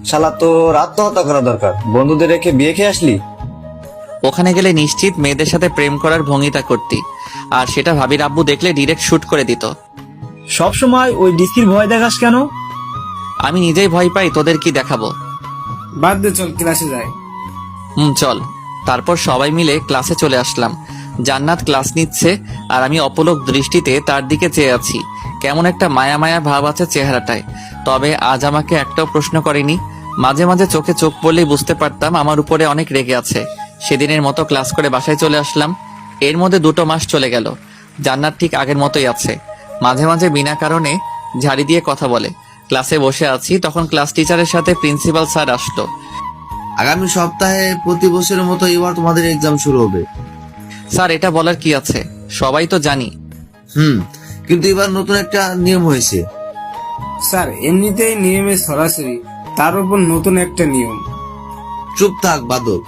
শালা তোর আত্মহত্যা করা দরকার, বন্ধুদের রেখে বিয়ে খেয়ে আসলি। ওখানে গেলে নিশ্চিত মেয়েদের সাথে প্রেম করার ভঙ্গিটা করতি, আর সেটা ভাবির আব্বু দেখলে ডিরেক্ট শুট করে দিত। সব সময় ওই ডিসির ভয় দেখাস কেন? আমি নিজেই ভয় পাই, তোদের কি দেখাবো? বাদ দে, চল ক্লাসে যাই। চল। তারপর সবাই মিলে ক্লাসে চলে আসলাম। জান্নাত ক্লাস নিচ্ছে আর আমি অপলক দৃষ্টিতে তার দিকে চেয়ে আছি। কেমন একটা মায়া মায়া ভাব আছে চেহারাটায়। তবে আজ আমাকে একটাও প্রশ্ন করেনি। মাঝে মাঝে চোখে চোখ পড়লেই বুঝতে পারতাম আমার উপরে অনেক রেগে আছে। সেদিনের মতো ক্লাস করে বাসায় চলে আসলাম। এর মধ্যে 2 মাস চলে গেল। জান্নাত ঠিক আগের মতোই আছে। মাঝে মাঝে বিনা কারণে ঝাড়ি দিয়ে কথা বলে। ক্লাসে বসে আছি, তখন ক্লাস টিচারের সাথে প্রিন্সিপাল স্যার আসলো। আগামী সপ্তাহে প্রতি বছরের মতো এবার তোমাদের এক্সাম শুরু হবে। স্যার, এটা বলার কি আছে, সবাই তো জানি। কিন্তু এবার নতুন একটা নিয়ম হয়েছে। স্যার, এমনিতেই নিয়মে সরাসরি, তার উপর নতুন একটা নিয়ম। চুপ থাক বাদল।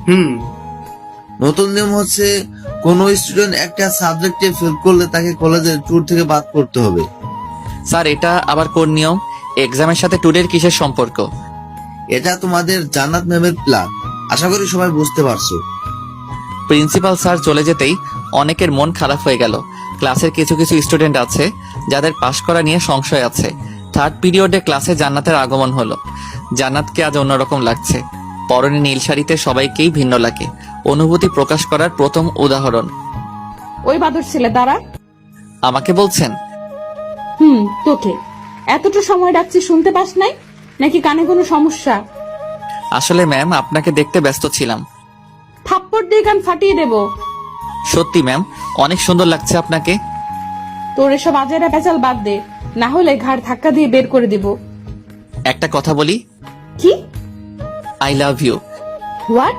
হুম। নতুন নিয়ম হচ্ছে কোন স্টুডেন্ট একটা সাবজেক্টে ফেল করলে তাকে কলেজের ট্যুর থেকে বাদ করতে হবে। স্যার, এটা আবার কোন নিয়ম? এক্সামের সাথে ট্যুরের কিসের সম্পর্ক? এটা তোমাদের জান্নাত ম্যামের প্ল্যান, আশা করি সবাই বুঝতে পারছো। প্রিন্সিপাল স্যার চলে যেতেই অনেকের মন খারাপ হয়ে গেল। ক্লাসের কিছু কিছু স্টুডেন্ট আছে যাদের পাশ করা নিয়ে সংশয় আছে। 3rd পিরিয়ডে ক্লাসে জান্নাতের আগমন হলো। জান্নাতকে আজ অন্যরকম লাগছে। পরনে নীল শাড়িতে সবাইকেই ভিন্ন লাগে। অনুভূতি প্রকাশ করার প্রথম উদাহরণ। ওই বাদর ছেলে, দাঁড়া। আমাকে বলছেন? তোকে এতটা সময় ডাকছি, শুনতে পাস নাই নাকি কানে কোনো সমস্যা? আসলে ম্যাম, আপনাকে দেখতে ব্যস্ত ছিলাম। থাপ্পড় দিয়ে কান ফাটিয়ে দেব। সত্যি ম্যাম, অনেক সুন্দর লাগছে আপনাকে। তোর এসব আজেরা পেঁচাল বাদ দে, না হলে ঘাড় ধাক্কা দিয়ে বের করে দিব। একটা কথা বলি। কি? I love you. হোয়াট?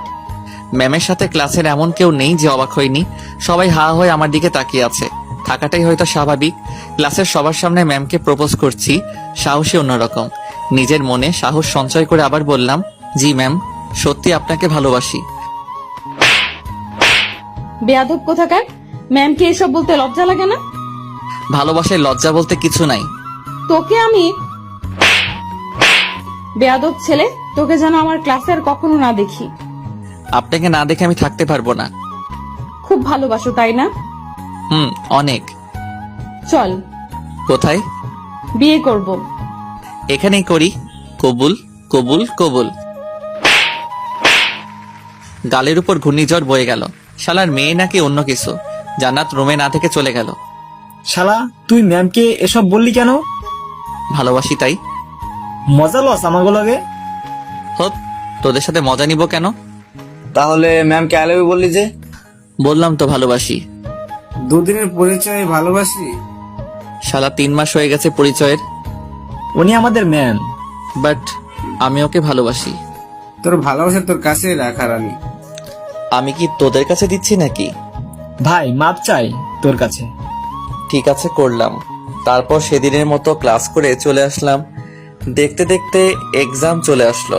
ম্যামের সাথে ক্লাসের এমন কেউ নেই যে অবাক হয়নি। সবাই হা হয়ে আমার দিকে তাকিয়ে আছে। থাকাটাই হয়তো স্বাভাবিক। ক্লাসের সবার সামনে ম্যামকে প্রপোজ করছি, সাহসী অন্যরকম। নিজের মনে সাহস সঞ্চয় করে আবার বললাম, জি ম্যাম, সত্যি আপনাকে ভালোবাসি। বেয়াদব কোথাকার! ম্যামকে এসব বলতে লজ্জা লাগে না? ভালোবাসায় লজ্জা বলতে কিছু নাই। তোকে আমি, বেয়াদব ছেলে, তোকে যেন আমার ক্লাসে আর কখনো না দেখি। আপনাকে না দেখে আমি থাকতে পারবো না। খুব ভালোবাসো, তাই না? অনেক। চল। কোথায়? বিয়ে করব। এখানেই করি। কবুল কবুল কবুল। গালের উপর ঘূর্ণিঝড় বয়ে গেল। শালার মেয়ে নাকি অন্য কিছু। জান্নাত রুমে না থেকে চলে গেল। শালা, তুই ম্যামকে এসব বললি কেন? ভালোবাসি তাই। মজা লস আমাকে লাগে। হোক, তোদের সাথে মজা নিব কেন? তাহলে ম্যামকে আই লাভ ইউ বললি যে? বললাম তো ভালোবাসি। 2 দিনের পরিচয়ে ভালোবাসি? শালা 3 মাস হয়ে গেছে পরিচয়ের। উনি আমাদের ম্যাম। বাট আমি ওকে ভালোবাসি। তোর ভালোবাসা তোর কাছে রাখা রানী। আমি কি তোদের কাছে দিচ্ছি নাকি? ভাই, মাপ চাই তোর কাছে। ঠিক আছে, করলাম। তারপর সেদিনের মতো ক্লাস করে চলে আসলাম। দেখতে দেখতে এক্সাম চলে আসলো।